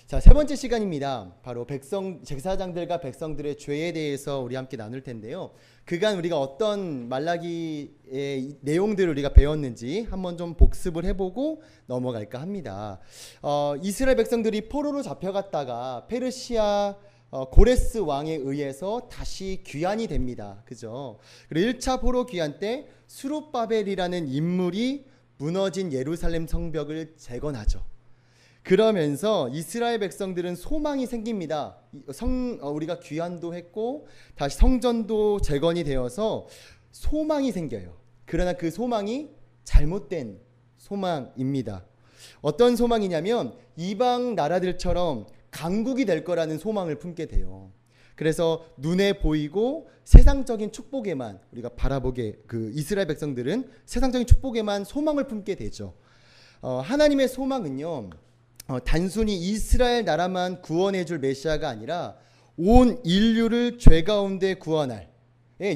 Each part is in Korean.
자, 세 번째 시간입니다. 바로 제사장들과 백성들의 죄에 대해서 우리 함께 나눌 텐데요. 그간 우리가 어떤 말라기의 내용들을 우리가 배웠는지 한번 좀 복습을 해보고 넘어갈까 합니다. 이스라엘 백성들이 포로로 잡혀갔다가 페르시아 고레스 왕에 의해서 다시 귀환이 됩니다. 그죠? 그리고 1차 포로 귀환 때 스룹바벨이라는 인물이 무너진 예루살렘 성벽을 재건하죠. 그러면서 이스라엘 백성들은 소망이 생깁니다. 우리가 귀환도 했고 다시 성전도 재건이 되어서 소망이 생겨요. 그러나 그 소망이 잘못된 소망입니다. 어떤 소망이냐면 이방 나라들처럼 강국이 될 거라는 소망을 품게 돼요. 그래서 눈에 보이고 세상적인 축복에만 우리가 바라보게, 그 이스라엘 백성들은 세상적인 축복에만 소망을 품게 되죠. 하나님의 소망은요, 단순히 이스라엘 나라만 구원해 줄 메시아가 아니라 온 인류를 죄 가운데 구원할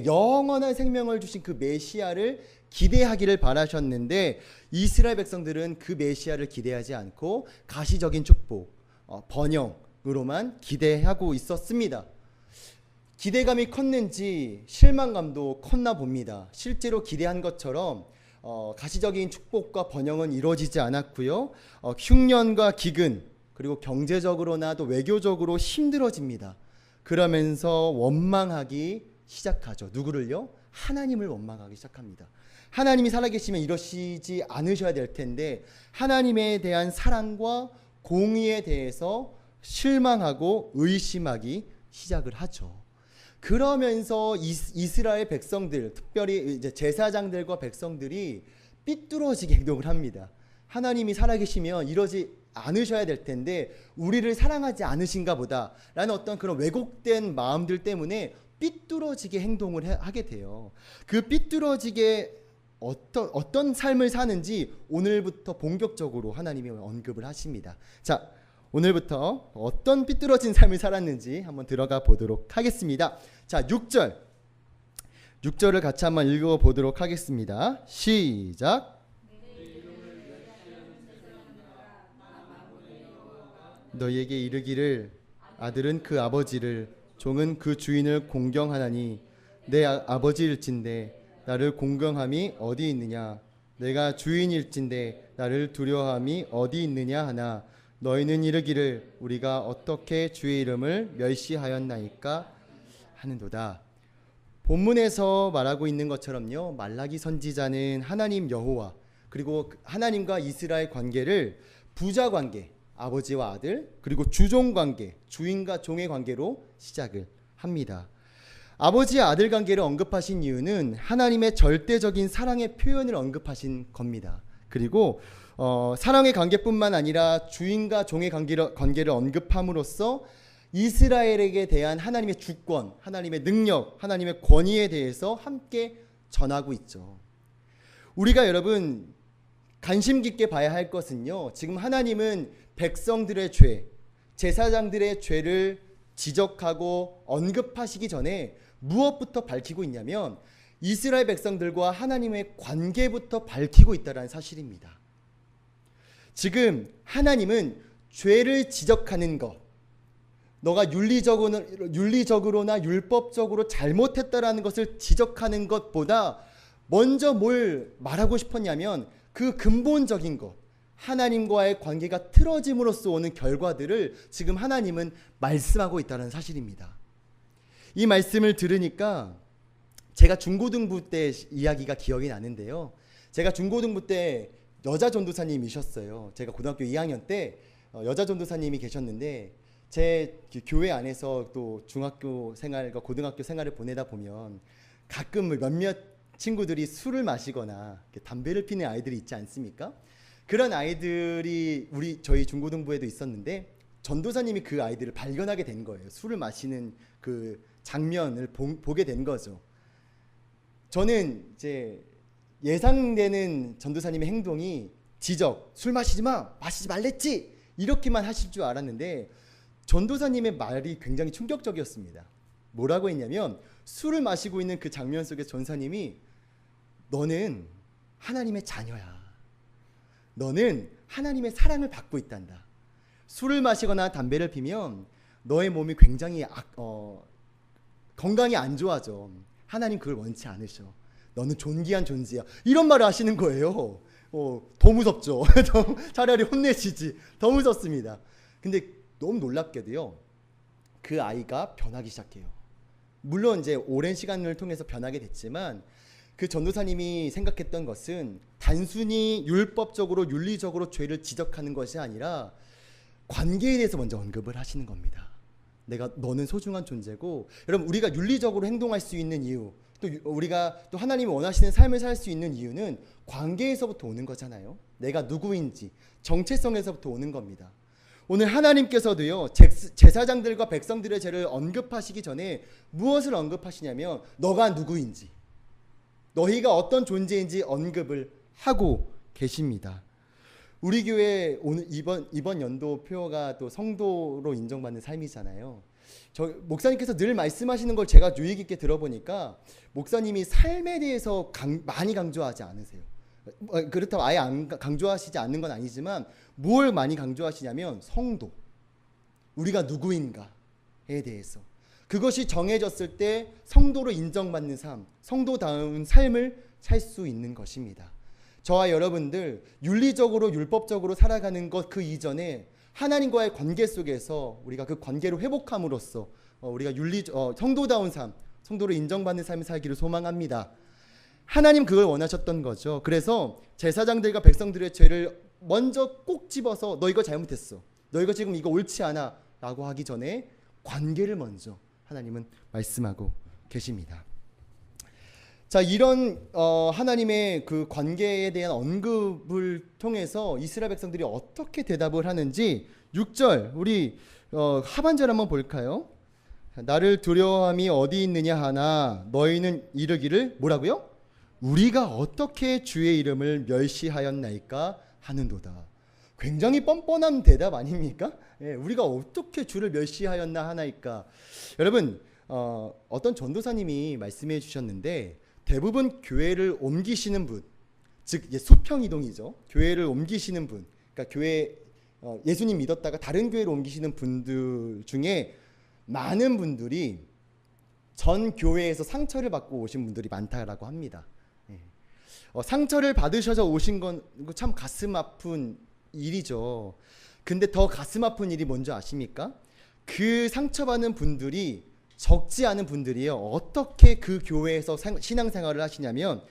영원한 생명을 주신 그 메시아를 기대하기를 바라셨는데, 이스라엘 백성들은 그 메시아를 기대하지 않고 가시적인 축복, 번영으로만 기대하고 있었습니다. 기대감이 컸는지 실망감도 컸나 봅니다. 실제로 기대한 것처럼 가시적인 축복과 번영은 이루어지지 않았고요. 흉년과 기근, 그리고 경제적으로나 또 외교적으로 힘들어집니다. 그러면서 원망하기 시작하죠. 누구를요? 하나님을 원망하기 시작합니다. 하나님이 살아계시면 이러시지 않으셔야 될 텐데 하나님에 대한 사랑과 공의에 대해서 실망하고 의심하기 시작을 하죠. 그러면서 이스라엘 백성들, 특별히 이제 제사장들과 백성들이 삐뚤어지게 행동을 합니다. 하나님이 살아계시면 이러지 않으셔야 될 텐데 우리를 사랑하지 않으신가 보다 라는 어떤 그런 왜곡된 마음들 때문에 삐뚤어지게 행동을 하게 돼요. 그 삐뚤어지게 어떤 삶을 사는지 오늘부터 본격적으로 하나님이 언급을 하십니다. 자, 오늘부터 어떤 삐뚤어진 삶을 살았는지 한번 들어가 보도록 하겠습니다. 자, 6절을 같이 한번 읽어보도록 하겠습니다. 시작. 너희에게 이르기를 아들은 그 아버지를, 종은 그 주인을 공경하나니 내 아버지일진데 나를 공경함이 어디 있느냐? 내가 주인일진데 나를 두려워함이 어디 있느냐 하나 너희는 이르기를 우리가 어떻게 주의 이름을 멸시하였나이까 하는도다. 본문에서 말하고 있는 것처럼요, 말라기 선지자는 하나님 여호와, 그리고 하나님과 이스라엘 관계를 부자 관계, 아버지와 아들, 그리고 주종 관계, 주인과 종의 관계로 시작을 합니다. 아버지와 아들 관계를 언급하신 이유는 하나님의 절대적인 사랑의 표현을 언급하신 겁니다. 그리고 사랑의 관계뿐만 아니라 주인과 종의 관계를 언급함으로써 이스라엘에게 대한 하나님의 주권, 하나님의 능력, 하나님의 권위에 대해서 함께 전하고 있죠. 우리가 여러분 관심 깊게 봐야 할 것은요, 지금 하나님은 백성들의 죄, 제사장들의 죄를 지적하고 언급하시기 전에 무엇부터 밝히고 있냐면 이스라엘 백성들과 하나님의 관계부터 밝히고 있다는 사실입니다. 지금 하나님은 죄를 지적하는 것, 너가 윤리적으로나 율법적으로 잘못했다라는 것을 지적하는 것보다 먼저 뭘 말하고 싶었냐면 그 근본적인 것, 하나님과의 관계가 틀어짐으로써 오는 결과들을 지금 하나님은 말씀하고 있다는 사실입니다. 이 말씀을 들으니까 제가 중고등부 때 이야기가 기억이 나는데요. 제가 중고등부 때 여자 전도사님이셨어요. 제가 고등학교 2학년 때 여자 전도사님이 계셨는데 제 교회 안에서 또 중학교 생활과 고등학교 생활을 보내다 보면 가끔 몇몇 친구들이 술을 마시거나 담배를 피는 아이들이 있지 않습니까? 그런 아이들이 저희 중고등부에도 있었는데 전도사님이 그 아이들을 발견하게 된 거예요. 술을 마시는 그 장면을 보게 된 거죠. 저는 이제 예상되는 전도사님의 행동이 지적, 술 마시지 마, 마시지 말랬지, 이렇게만 하실 줄 알았는데 전도사님의 말이 굉장히 충격적이었습니다. 뭐라고 했냐면 술을 마시고 있는 그 장면 속에 전사님이 너는 하나님의 자녀야. 너는 하나님의 사랑을 받고 있단다. 술을 마시거나 담배를 피면 너의 몸이 굉장히 건강이 안 좋아져. 하나님 그걸 원치 않으셔. 너는 존귀한 존재야. 이런 말을 하시는 거예요. 더 무섭죠. 차라리 혼내시지. 더 무섭습니다. 근데 너무 놀랍게도요, 그 아이가 변하기 시작해요. 물론 이제 오랜 시간을 통해서 변하게 됐지만, 그 전도사님이 생각했던 것은 단순히 율법적으로 윤리적으로 죄를 지적하는 것이 아니라 관계에 대해서 먼저 언급을 하시는 겁니다. 너는 소중한 존재고, 여러분 우리가 윤리적으로 행동할 수 있는 이유, 또 우리가 또 하나님이 원하시는 삶을 살 수 있는 이유는 관계에서부터 오는 거잖아요. 내가 누구인지 정체성에서부터 오는 겁니다. 오늘 하나님께서도요, 제사장들과 백성들의 죄를 언급하시기 전에 무엇을 언급하시냐면 너가 누구인지, 너희가 어떤 존재인지 언급을 하고 계십니다. 우리 교회 오늘 이번 연도 표어가 또 성도로 인정받는 삶이잖아요. 목사님께서 늘 말씀하시는 걸 제가 유익 있게 들어보니까 목사님이 삶에 대해서 많이 강조하지 않으세요. 그렇다고 아예 강조하시지 않는 건 아니지만 뭘 많이 강조하시냐면 성도, 우리가 누구인가에 대해서, 그것이 정해졌을 때 성도로 인정받는 삶, 성도다운 삶을 살 수 있는 것입니다. 저와 여러분들 윤리적으로 율법적으로 살아가는 것 그 이전에 하나님과의 관계 속에서 우리가 그 관계를 회복함으로써 우리가 성도다운 삶, 성도로 인정받는 삶을 살기를 소망합니다. 하나님 그걸 원하셨던 거죠. 그래서 제사장들과 백성들의 죄를 먼저 꼭 집어서 너 이거 잘못했어, 너 이거 지금 이거 옳지 않아 라고 하기 전에 관계를 먼저 하나님은 말씀하고 계십니다. 자, 이런 하나님의 그 관계에 대한 언급을 통해서 이스라엘 백성들이 어떻게 대답을 하는지 6절 우리 하반절 한번 볼까요? 나를 두려워함이 어디 있느냐 하나 너희는 이르기를 뭐라고요? 우리가 어떻게 주의 이름을 멸시하였나이까 하는도다. 굉장히 뻔뻔한 대답 아닙니까? 예, 우리가 어떻게 주를 멸시하였나 하나이까. 여러분 어떤 전도사님이 말씀해 주셨는데, 대부분 교회를 옮기시는 분, 즉 수평 이동이죠. 교회를 옮기시는 분, 그러니까 교회 예수님 믿었다가 다른 교회로 옮기시는 분들 중에 많은 분들이 전 교회에서 상처를 받고 오신 분들이 많다라고 합니다. 상처를 받으셔서 오신 건 참 가슴 아픈 일이죠. 근데 더 가슴 아픈 일이 뭔지 아십니까? 그 상처받는 분들이 적지 않은 분들이에요. 어떻게 그 교회에서 신앙생활을 하시냐면,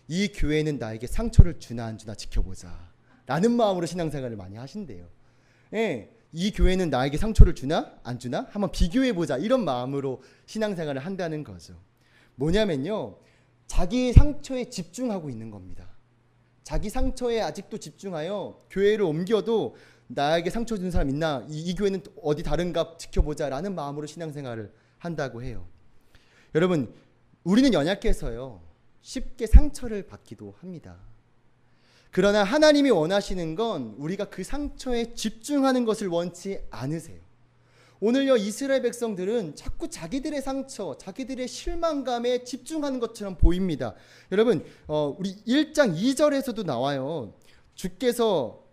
이 교회는 나에게 상처를 주나 안 주나 지켜보자 라는 마음으로 신앙생활을 많이 하신대요. 예, 이 교회는 나에게 상처를 주나 안 주나 한번 비교해보자, 이런 마음으로 신앙생활을 한다는 거죠. 뭐냐면요, 자기 상처에 집중하고 있는 겁니다. 자기 상처에 아직도 집중하여 교회를 옮겨도 나에게 상처 준 사람 있나, 이 교회는 어디 다른가 지켜보자 라는 마음으로 신앙생활을 한다고 해요. 여러분 우리는 연약해서요 쉽게 상처를 받기도 합니다. 그러나 하나님이 원하시는 건 우리가 그 상처에 집중하는 것을 원치 않으세요. 오늘요 이스라엘 백성들은 자꾸 자기들의 상처, 자기들의 실망감에 집중하는 것처럼 보입니다. 여러분 우리 1장 2절에서도 나와요. 주께서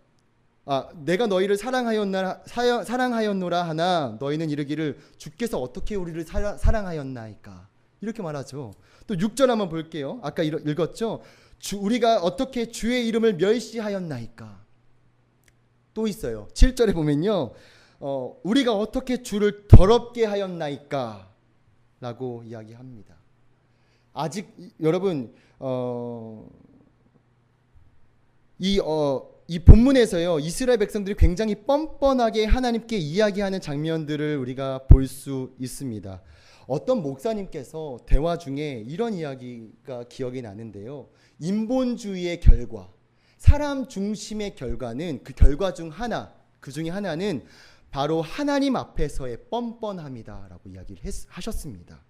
내가 너희를 사랑하였노라 하나 너희는 이르기를 주께서 어떻게 우리를 사랑하였나이까, 이렇게 말하죠. 또 6절 한번 볼게요. 아까 읽었죠. 우리가 어떻게 주의 이름을 멸시하였나이까. 또 있어요. 7절에 보면요, 우리가 어떻게 주를 더럽게 하였나이까 라고 이야기합니다. 아직 여러분 이 본문에서요 이스라엘 백성들이 굉장히 뻔뻔하게 하나님께 이야기하는 장면들을 우리가 볼 수 있습니다. 어떤 목사님께서 대화 중에 이런 이야기가 기억이 나는데요, 인본주의의 결과, 사람 중심의 결과는 그 결과 중 하나, 그 중에 하나는 바로 하나님 앞에서의 뻔뻔함이다라고 이야기를 하셨습니다.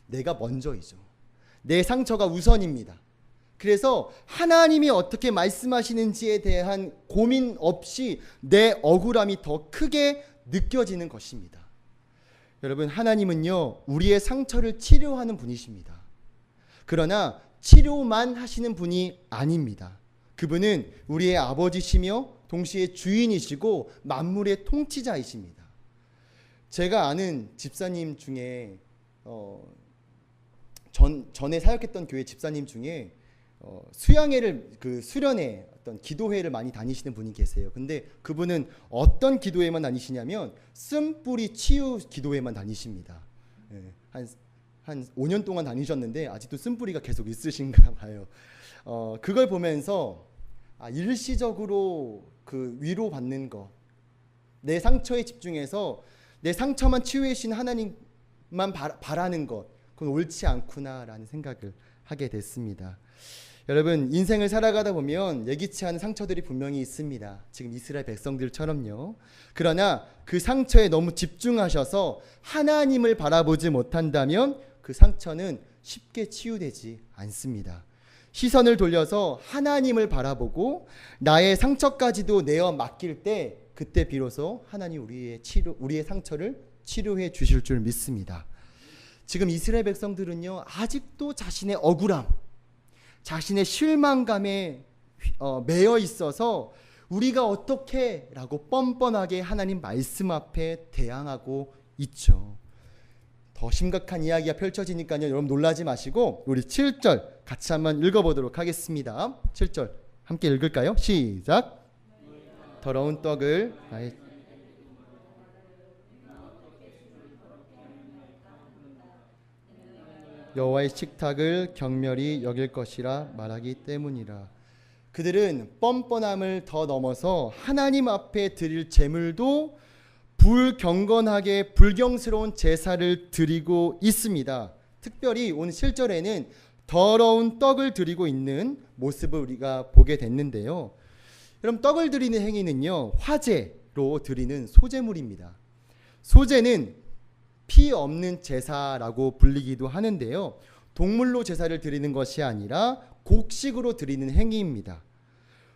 내가 먼저이죠. 내 상처가 우선입니다. 그래서 하나님이 어떻게 말씀하시는지에 대한 고민 없이 내 억울함이 더 크게 느껴지는 것입니다. 여러분 하나님은요 우리의 상처를 치료하는 분이십니다. 그러나 치료만 하시는 분이 아닙니다. 그분은 우리의 아버지시며 동시에 주인이시고 만물의 통치자이십니다. 제가 아는 집사님 중에 전에 사역했던 교회 집사님 중에 수양회를 수련회 어떤 기도회를 많이 다니시는 분이 계세요. 근데 그분은 어떤 기도회만 다니시냐면 쓴뿌리 치유 기도회만 다니십니다. 한 5년 동안 다니셨는데 아직도 쓴뿌리가 계속 있으신가 봐요. 그걸 보면서 일시적으로 위로받는 것, 내 상처에 집중해서 내 상처만 치유해 주신 하나님만 바라는 것, 그건 옳지 않구나라는 생각을 하게 됐습니다. 여러분, 인생을 살아가다 보면 예기치 않은 상처들이 분명히 있습니다. 지금 이스라엘 백성들처럼요. 그러나 그 상처에 너무 집중하셔서 하나님을 바라보지 못한다면 그 상처는 쉽게 치유되지 않습니다. 시선을 돌려서 하나님을 바라보고 나의 상처까지도 내어 맡길 때 그때 비로소 하나님 우리의 상처를 치료해 주실 줄 믿습니다. 지금 이스라엘 백성들은요, 아직도 자신의 억울함, 자신의 실망감에 매여 있어서 우리가 어떻게 라고 뻔뻔하게 하나님 말씀 앞에 대항하고 있죠. 더 심각한 이야기가 펼쳐지니까요, 여러분 놀라지 마시고 우리 7절 같이 한번 읽어보도록 하겠습니다. 7절 함께 읽을까요? 시작. 더러운 떡을 나의 여호와의 식탁을 경멸히 여길 것이라 말하기 때문이라. 그들은 뻔뻔함을 더 넘어서 하나님 앞에 드릴 제물도 불경건하게 불경스러운 제사를 드리고 있습니다. 특별히 오늘 7절에는 더러운 떡을 드리고 있는 모습을 우리가 보게 됐는데요. 여러분, 떡을 드리는 행위는요, 화제로 드리는 소제물입니다. 소제는 피 없는 제사라고 불리기도 하는데요, 동물로 제사를 드리는 것이 아니라 곡식으로 드리는 행위입니다.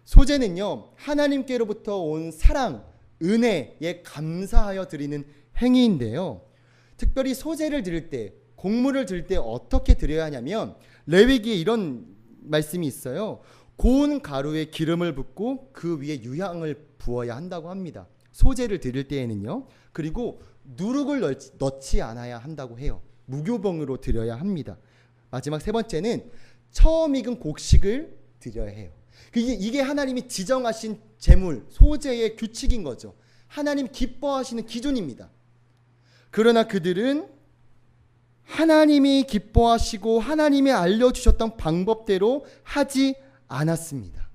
소제는요, 하나님께로부터 온 사랑, 은혜에 감사하여 드리는 행위인데요, 특별히 소제를 드릴 때, 곡물을 드릴 때 어떻게 드려야 하냐면 레위기에 이런 말씀이 있어요. 고운 가루에 기름을 붓고 그 위에 유향을 부어야 한다고 합니다. 소제를 드릴 때에는요. 그리고 누룩을 넣지 않아야 한다고 해요. 무교병으로 드려야 합니다. 마지막 세 번째는 처음 익은 곡식을 드려야 해요. 이게 하나님이 지정하신 제물, 소제의 규칙인 거죠. 하나님 기뻐하시는 기준입니다. 그러나 그들은 하나님이 기뻐하시고 하나님이 알려주셨던 방법대로 하지 않았습니다.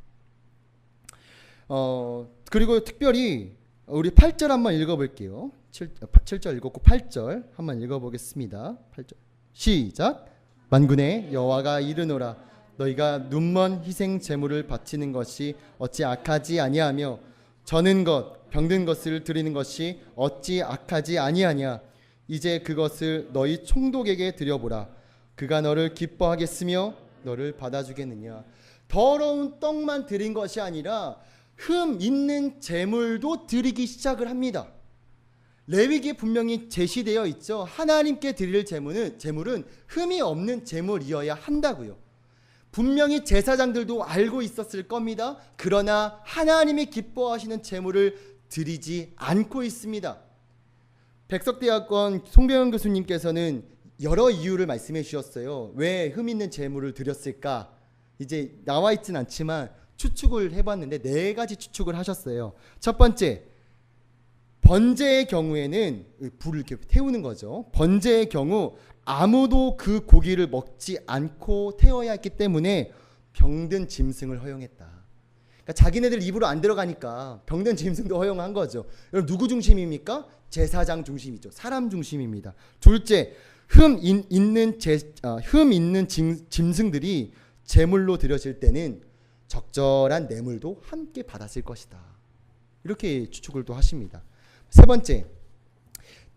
그리고 특별히 우리 8절 한번 읽어볼게요. 7절 읽었고 8절 한번 읽어보겠습니다. 8절 시작. 만군의 여호와가 이르노라 너희가 눈먼 희생 제물을 바치는 것이 어찌 악하지 아니하며 저는 것 병든 것을 드리는 것이 어찌 악하지 아니하냐. 이제 그것을 너희 총독에게 드려보라. 그가 너를 기뻐하겠으며 너를 받아주겠느냐. 더러운 떡만 드린 것이 아니라 흠 있는 제물도 드리기 시작을 합니다. 레위기에 분명히 제시되어 있죠. 하나님께 드릴 제물은 흠이 없는 제물이어야 한다고요. 분명히 제사장들도 알고 있었을 겁니다. 그러나 하나님이 기뻐하시는 제물을 드리지 않고 있습니다. 백석대학원 송병현 교수님께서는 여러 이유를 말씀해 주셨어요. 왜 흠 있는 제물을 드렸을까? 이제 나와 있진 않지만 추측을 해봤는데 4가지 추측을 하셨어요. 첫 번째, 번제의 경우에는 불을 이렇게 태우는 거죠. 번제의 경우 아무도 그 고기를 먹지 않고 태워야 했기 때문에 병든 짐승을 허용했다. 그러니까 자기네들 입으로 안 들어가니까 병든 짐승도 허용한 거죠. 여러분 누구 중심입니까? 제사장 중심이죠. 사람 중심입니다. 둘째, 흠 있는 짐승들이 제물로 드려질 때는 적절한 뇌물도 함께 받았을 것이다. 이렇게 추측을 또 하십니다. 세 번째,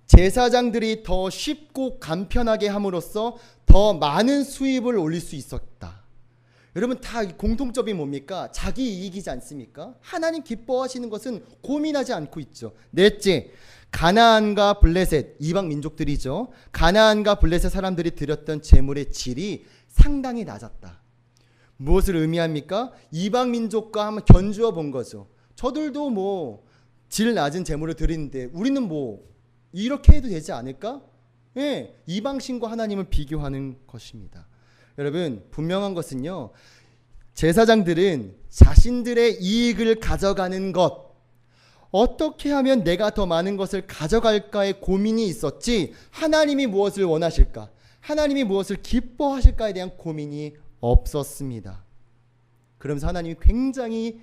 제사장들이 더 쉽고 간편하게 함으로써 더 많은 수입을 올릴 수 있었다. 여러분 다 공통점이 뭡니까? 자기 이익이지 않습니까? 하나님 기뻐하시는 것은 고민하지 않고 있죠. 넷째, 가나안과 블레셋, 이방 민족들이죠. 가나안과 블레셋 사람들이 드렸던 제물의 질이 상당히 낮았다. 무엇을 의미합니까? 이방 민족과 한번 견주어 본 거죠. 저들도 뭐 질 낮은 제물을 드리는데 우리는 뭐 이렇게 해도 되지 않을까? 예, 이방신과 하나님을 비교하는 것입니다. 여러분, 분명한 것은요, 제사장들은 자신들의 이익을 가져가는 것, 어떻게 하면 내가 더 많은 것을 가져갈까의 고민이 있었지, 하나님이 무엇을 원하실까, 하나님이 무엇을 기뻐하실까에 대한 고민이 없었습니다. 그러면서 하나님이 굉장히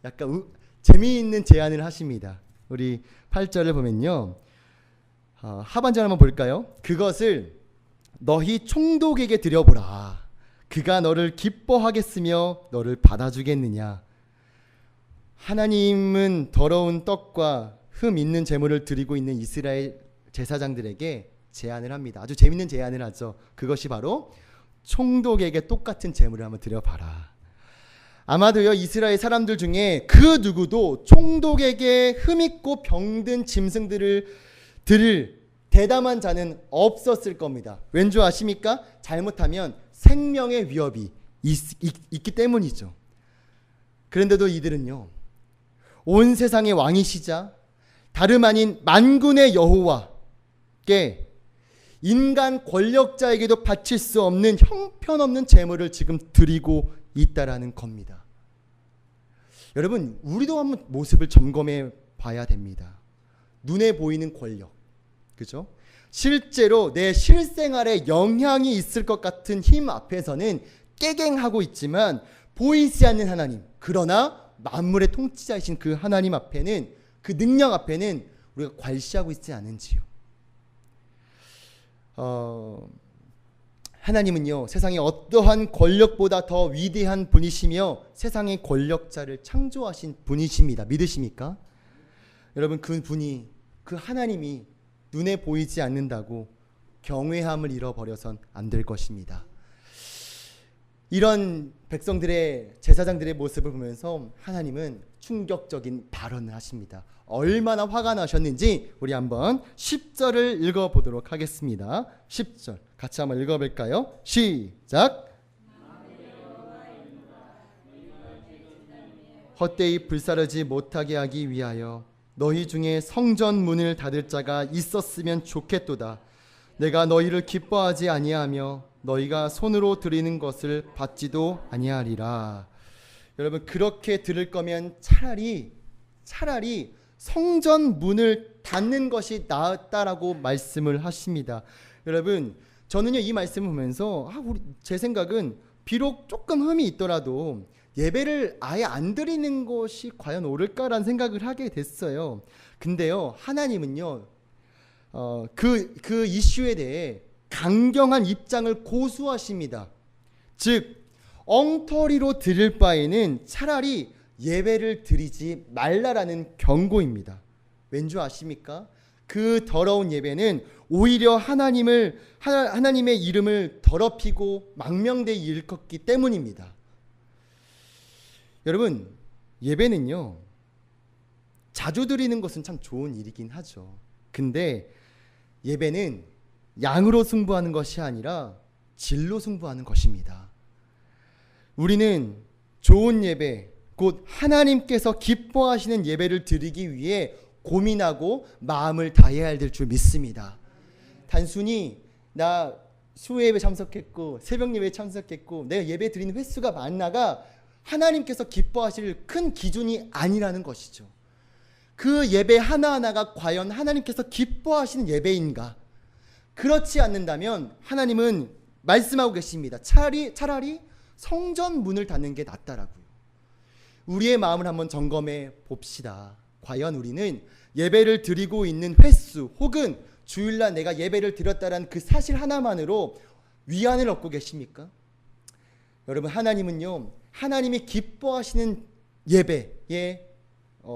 약간 재미있는 제안을 하십니다. 우리 8절을 보면요, 하반절 한번 볼까요? 그것을 너희 총독에게 드려보라. 그가 너를 기뻐하겠으며 너를 받아주겠느냐. 하나님은 더러운 떡과 흠 있는 제물을 드리고 있는 이스라엘 제사장들에게 제안을 합니다. 아주 재밌는 제안을 하죠. 그것이 바로 총독에게 똑같은 제물을 한번 드려봐라. 아마도요, 이스라엘 사람들 중에 그 누구도 총독에게 흠있고 병든 짐승들을 드릴 대담한 자는 없었을 겁니다. 왠지 아십니까? 잘못하면 생명의 위협이 있기 때문이죠. 그런데도 이들은요, 온 세상의 왕이시자 다름 아닌 만군의 여호와께 인간 권력자에게도 바칠 수 없는 형편없는 제물을 지금 드리고 있다라는 겁니다. 여러분, 우리도 한번 모습을 점검해 봐야 됩니다. 눈에 보이는 권력, 그죠? 실제로 내 실생활에 영향이 있을 것 같은 힘 앞에서는 깨갱하고 있지만 보이지 않는 하나님, 그러나 만물의 통치자이신 그 하나님 앞에는, 그 능력 앞에는 우리가 괄시하고 있지 않은지요. 하나님은요, 세상의 어떠한 권력보다 더 위대한 분이시며 세상의 권력자를 창조하신 분이십니다. 믿으십니까? 여러분, 그 분이, 그 하나님이 눈에 보이지 않는다고 경외함을 잃어버려선 안 될 것입니다. 이런 백성들의, 제사장들의 모습을 보면서 하나님은 충격적인 발언을 하십니다. 얼마나 화가 나셨는지 우리 한번 10절을 읽어보도록 하겠습니다. 10절 같이 한번 읽어볼까요? 시작. 헛되이 불사르지 못하게 하기 위하여 너희 중에 성전 문을 닫을 자가 있었으면 좋겠도다. 내가 너희를 기뻐하지 아니하며 너희가 손으로 드리는 것을 받지도 아니하리라. 여러분, 그렇게 들을 거면 차라리 성전 문을 닫는 것이 낫다라고 말씀을 하십니다. 여러분, 저는요, 이 말씀을 보면서 제 생각은 비록 조금 흠이 있더라도 예배를 아예 안 드리는 것이 과연 옳을까라는 생각을 하게 됐어요. 근데요, 하나님은요, 그 이슈에 대해 강경한 입장을 고수하십니다. 즉, 엉터리로 드릴 바에는 차라리 예배를 드리지 말라라는 경고입니다. 왠지 아십니까? 그 더러운 예배는 오히려 하나님의 이름을 더럽히고 망명되이 일컫기 때문입니다. 여러분, 예배는요, 자주 드리는 것은 참 좋은 일이긴 하죠. 근데 예배는 양으로 승부하는 것이 아니라 질로 승부하는 것입니다. 우리는 좋은 예배, 곧 하나님께서 기뻐하시는 예배를 드리기 위해 고민하고 마음을 다해야 될 줄 믿습니다. 단순히 나 수요예배 참석했고 새벽 예배에 참석했고 내가 예배 드리는 횟수가 많나가 하나님께서 기뻐하실 큰 기준이 아니라는 것이죠. 그 예배 하나하나가 과연 하나님께서 기뻐하시는 예배인가? 그렇지 않는다면 하나님은 말씀하고 계십니다. 차라리 성전 문을 닫는 게 낫다라고요. 우리의 마음을 한번 점검해 봅시다. 과연 우리는 예배를 드리고 있는 횟수 혹은 주일날 내가 예배를 드렸다는 그 사실 하나만으로 위안을 얻고 계십니까? 여러분, 하나님은요, 하나님이 기뻐하시는 예배에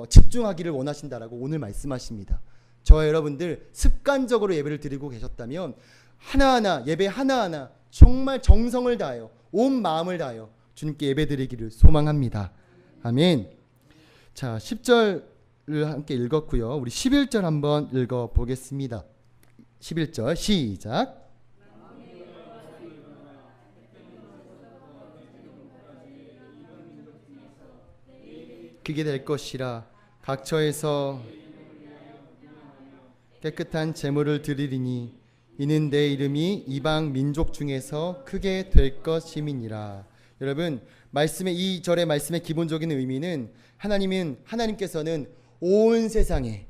집중하기를 원하신다라고 오늘 말씀하십니다. 저와 여러분들 습관적으로 예배를 드리고 계셨다면 하나하나, 예배 하나하나 정말 정성을 다하여 온 마음을 다하여 주님께 예배 드리기를 소망합니다. 아멘. 자, 10절을 함께 읽었고요. 우리 11절 한번 읽어보겠습니다. 11절 시작. 지키게 될 것이라. 각처에서 깨끗한 제물을 드리리니 이는 내 이름이 이방 민족 중에서 크게 될 것임이니라. 여러분, 이 절의 말씀의 기본적인 의미는 하나님께서는 온 세상에,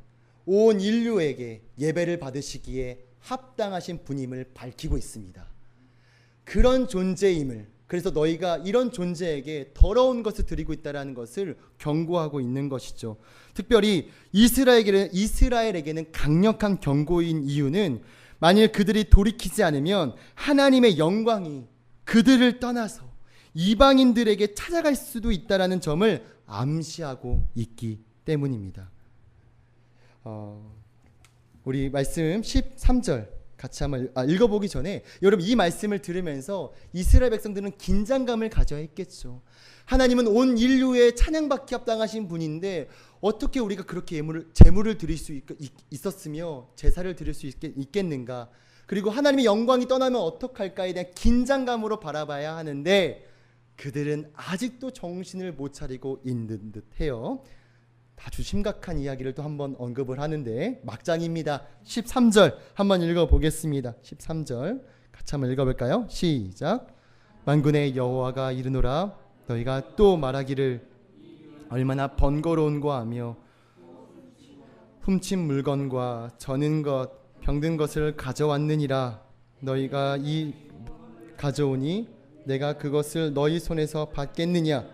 온 인류에게 예배를 받으시기에 합당하신 분임을 밝히고 있습니다. 그런 존재임을, 그래서 너희가 이런 존재에게 더러운 것을 드리고 있다는 것을 경고하고 있는 것이죠. 특별히 이스라엘에게는 강력한 경고인 이유는 만일 그들이 돌이키지 않으면 하나님의 영광이 그들을 떠나서 이방인들에게 찾아갈 수도 있다는 점을 암시하고 있기 때문입니다. 우리 말씀 13절 같이 한번 읽어보기 전에 여러분, 이 말씀을 들으면서 이스라엘 백성들은 긴장감을 가져야 했겠죠. 하나님은 온 인류에 찬양받기 합당하신 분인데 어떻게 우리가 그렇게 제물을 드릴 수 있었으며 제사를 드릴 수 있겠는가, 그리고 하나님의 영광이 떠나면 어떡할까에 대한 긴장감으로 바라봐야 하는데 그들은 아직도 정신을 못 차리고 있는 듯해요. 아주 심각한 이야기를 또 한번 언급을 하는데 막장입니다. 13절 한번 읽어보겠습니다. 13절 같이 한번 읽어볼까요? 시작. 만군의 여호와가 이르노라. 너희가 또 말하기를 얼마나 번거로운고 하며 훔친 물건과 저는 것 병든 것을 가져왔느니라. 너희가 이 가져오니 내가 그것을 너희 손에서 받겠느냐.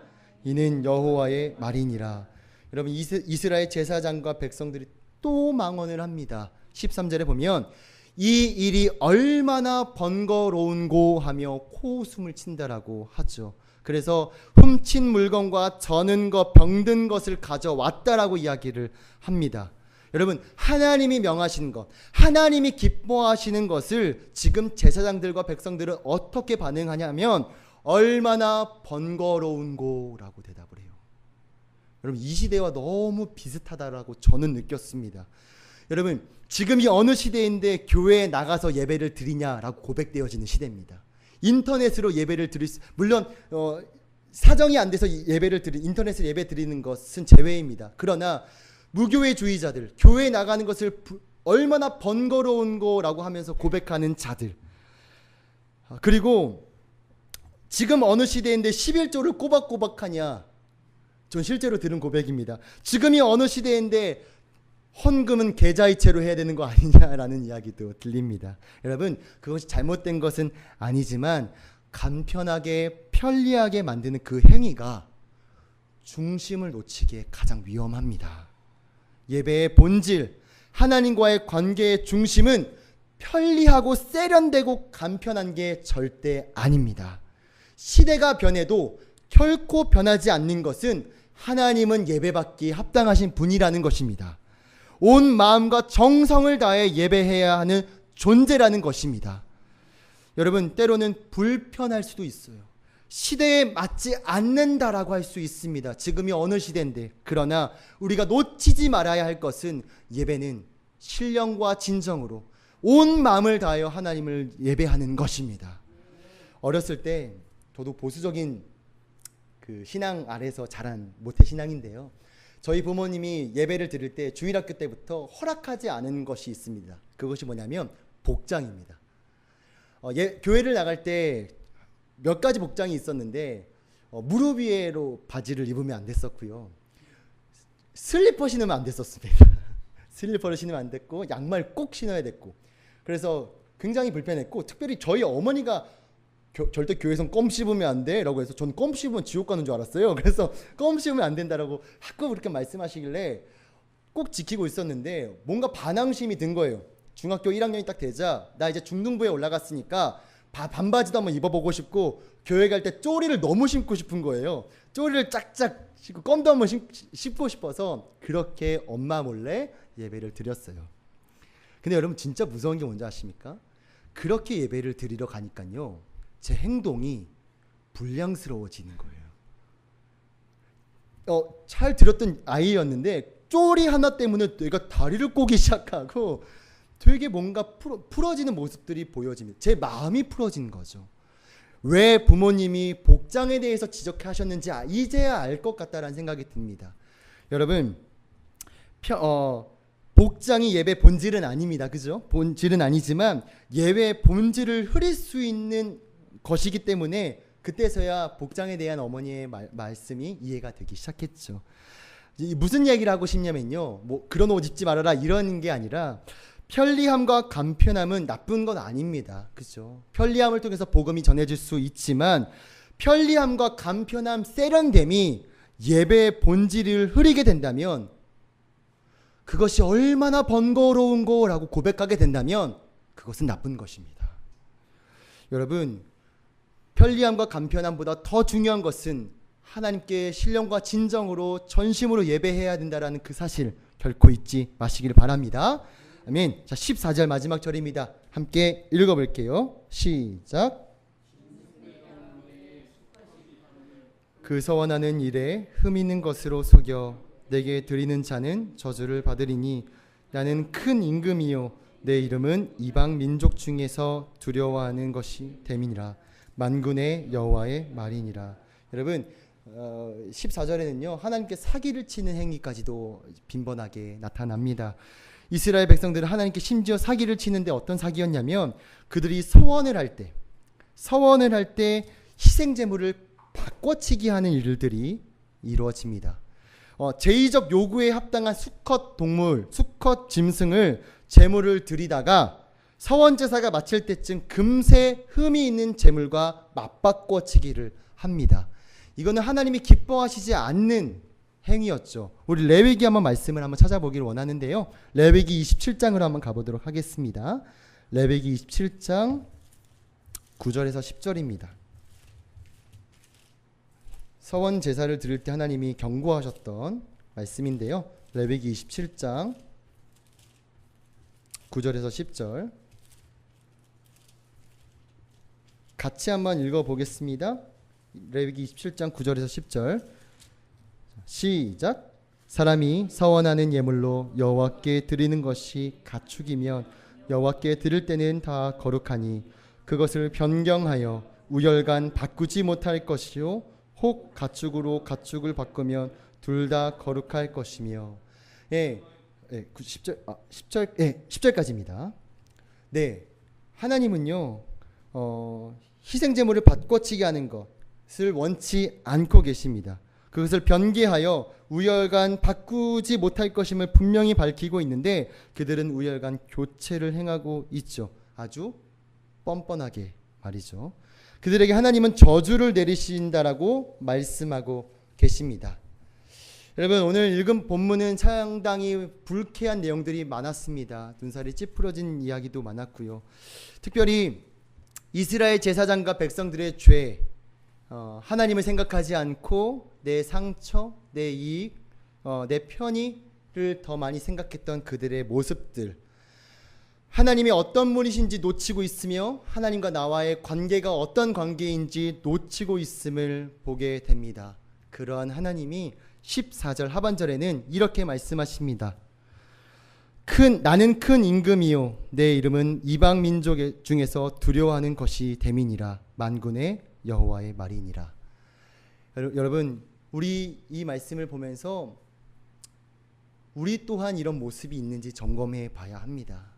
이는 여호와의 말이니라. 여러분, 이스라엘 제사장과 백성들이 또 망언을 합니다. 13절에 보면 이 일이 얼마나 번거로운고 하며 코웃음을 친다라고 하죠. 그래서 훔친 물건과 저는 것 병든 것을 가져왔다라고 이야기를 합니다. 여러분, 하나님이 명하시는 것, 하나님이 기뻐하시는 것을 지금 제사장들과 백성들은 어떻게 반응하냐면 얼마나 번거로운고라고 대답을 해요. 여러분, 이 시대와 너무 비슷하다라고 저는 느꼈습니다. 여러분, 지금이 어느 시대인데 교회에 나가서 예배를 드리냐라고 고백되어지는 시대입니다. 인터넷으로 예배를 물론 사정이 안 돼서 인터넷으로 예배 드리는 것은 제외입니다. 그러나 무교회주의자들, 교회에 나가는 것을 얼마나 번거로운 거라고 하면서 고백하는 자들, 그리고 지금 어느 시대인데 11조를 꼬박꼬박 하냐, 전 실제로 들은 고백입니다. 지금이 어느 시대인데 헌금은 계좌이체로 해야 되는 거 아니냐라는 이야기도 들립니다. 여러분, 그것이 잘못된 것은 아니지만 간편하게 편리하게 만드는 그 행위가 중심을 놓치기에 가장 위험합니다. 예배의 본질, 하나님과의 관계의 중심은 편리하고 세련되고 간편한 게 절대 아닙니다. 시대가 변해도 결코 변하지 않는 것은 하나님은 예배받기 합당하신 분이라는 것입니다. 온 마음과 정성을 다해 예배해야 하는 존재라는 것입니다. 여러분, 때로는 불편할 수도 있어요. 시대에 맞지 않는다라고 할 수 있습니다. 지금이 어느 시대인데. 그러나 우리가 놓치지 말아야 할 것은 예배는 신령과 진정으로 온 마음을 다하여 하나님을 예배하는 것입니다. 어렸을 때 저도 보수적인 그 신앙 아래서 자란 모태 신앙인데요. 저희 부모님이 예배를 드릴 때 주일학교 때부터 허락하지 않은 것이 있습니다. 그것이 뭐냐면 복장입니다. 교회를 나갈 때 몇 가지 복장이 있었는데 무릎 위로 바지를 입으면 안 됐었고요. 슬리퍼 신으면 안 됐었습니다. 슬리퍼를 신으면 안 됐고 양말 꼭 신어야 됐고, 그래서 굉장히 불편했고, 특별히 저희 어머니가 절대 교회에선 껌 씹으면 안 돼 라고 해서 전 껌 씹으면 지옥 가는 줄 알았어요. 그래서 껌 씹으면 안 된다라고 자꾸 그렇게 말씀하시길래 꼭 지키고 있었는데 뭔가 반항심이 든 거예요. 중학교 1학년이 딱 되자 나 이제 중등부에 올라갔으니까 반바지도 한번 입어보고 싶고 교회 갈 때 쪼리를 너무 신고 싶은 거예요. 쪼리를 짝짝 신고 껌도 한번 씹고 싶어서 그렇게 엄마 몰래 예배를 드렸어요. 근데 여러분, 진짜 무서운 게 뭔지 아십니까? 그렇게 예배를 드리러 가니까요, 제 행동이 불량스러워지는 거예요. 잘 들었던 아이였는데 쪼리 하나 때문에 내가 다리를 꼬기 시작하고 되게 뭔가 풀어지는 모습들이 보여집니다. 제 마음이 풀어진 거죠. 왜 부모님이 복장에 대해서 지적하셨는지 이제야 알 것 같다라는 생각이 듭니다. 여러분, 복장이 예배 본질은 아닙니다. 그죠? 본질은 아니지만 예배 본질을 흐릴 수 있는 것이기 때문에 그때서야 복장에 대한 어머니의 말씀이 이해가 되기 시작했죠. 무슨 얘기를 하고 싶냐면요, 뭐 그런 옷 입지 말아라 이런 게 아니라 편리함과 간편함은 나쁜 건 아닙니다. 그죠? 편리함을 통해서 복음이 전해질 수 있지만 편리함과 간편함 세련됨이 예배의 본질을 흐리게 된다면, 그것이 얼마나 번거로운 거라고 고백하게 된다면 그것은 나쁜 것입니다. 여러분, 편리함과 간편함보다 더 중요한 것은 하나님께 신령과 진정으로 전심으로 예배해야 된다라는 그 사실 결코 잊지 마시길 바랍니다. 아멘. 자, 14절 마지막 절입니다. 함께 읽어볼게요. 시작. 그 서원하는 일에 흠 있는 것으로 속여 내게 드리는 자는 저주를 받으리니 나는 큰 임금이요 내 이름은 이방 민족 중에서 두려워하는 것이 됨이니라. 만군의 여호와의 말이니라. 여러분, 14절에는요 하나님께 사기를 치는 행위까지도 빈번하게 나타납니다. 이스라엘 백성들은 하나님께 심지어 사기를 치는데 어떤 사기였냐면, 그들이 서원을 할 때 희생제물을 바꿔치기 하는 일들이 이루어집니다. 제의적 요구에 합당한 수컷 동물, 수컷 짐승을 제물을 드리다가 서원제사가 마칠 때쯤 금세 흠이 있는 제물과 맞바꿔치기를 합니다. 이거는 하나님이 기뻐하시지 않는 행위였죠. 우리 레위기 한번 말씀을 한번 찾아보기를 원하는데요. 레위기 27장으로 한번 가보도록 하겠습니다. 레위기 27장 9절에서 10절입니다. 서원 제사를 드릴 때 하나님이 경고하셨던 말씀인데요. 레위기 27장 9절에서 10절 같이 한번 읽어보겠습니다. 레위기 27장 9절에서 10절 시작. 사람이 서원하는 예물로 여호와께 드리는 것이 가축이면 여호와께 드릴 때는 다 거룩하니 그것을 변경하여 우열간 바꾸지 못할 것이요 혹 가축으로 가축을 바꾸면 둘 다 거룩할 것이며. 10절까지입니다. 네, 하나님은요 희생제물을 바꿔치기 하는 것을 원치 않고 계십니다. 그것을 변개하여 우열간 바꾸지 못할 것임을 분명히 밝히고 있는데 그들은 우열간 교체를 행하고 있죠. 아주 뻔뻔하게 말이죠. 그들에게 하나님은 저주를 내리신다라고 말씀하고 계십니다. 여러분, 오늘 읽은 본문은 상당히 불쾌한 내용들이 많았습니다. 눈살이 찌푸려진 이야기도 많았고요. 특별히 이스라엘 제사장과 백성들의 죄, 하나님을 생각하지 않고 내 상처, 내 이익, 내 편의를 더 많이 생각했던 그들의 모습들, 하나님이 어떤 분이신지 놓치고 있으며 하나님과 나와의 관계가 어떤 관계인지 놓치고 있음을 보게 됩니다. 그러한 하나님이 14절 하반절에는 이렇게 말씀하십니다. 나는 큰 임금이요 내 이름은 이방 민족 중에서 두려워하는 것이 됨이니라. 만군의 여호와의 말이니라. 여러분, 우리 이 말씀을 보면서 우리 또한 이런 모습이 있는지 점검해 봐야 합니다.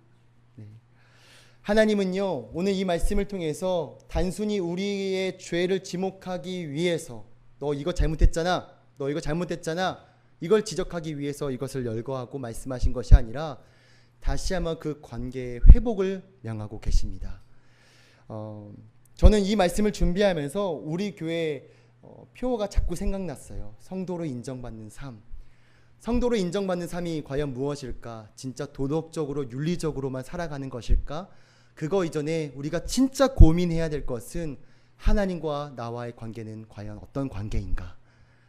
하나님은요 오늘 이 말씀을 통해서 단순히 우리의 죄를 지목하기 위해서 너 이거 잘못했잖아, 너 이거 잘못했잖아, 이걸 지적하기 위해서 이것을 열거하고 말씀하신 것이 아니라 다시 한번 그 관계의 회복을 명하고 계십니다. 저는 이 말씀을 준비하면서 우리 교회 표어가 자꾸 생각났어요. 성도로 인정받는 삶. 성도로 인정받는 삶이 과연 무엇일까? 진짜 도덕적으로 윤리적으로만 살아가는 것일까? 그거 이전에 우리가 진짜 고민해야 될 것은 하나님과 나와의 관계는 과연 어떤 관계인가?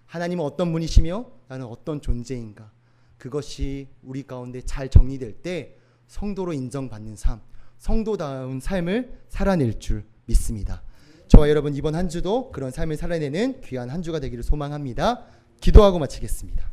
하나님은 어떤 분이시며 나는 어떤 존재인가? 그것이 우리 가운데 잘 정리될 때 성도로 인정받는 삶, 성도다운 삶을 살아낼 줄 믿습니다. 저와 여러분 이번 한 주도 그런 삶을 살아내는 귀한 한 주가 되기를 소망합니다. 기도하고 마치겠습니다.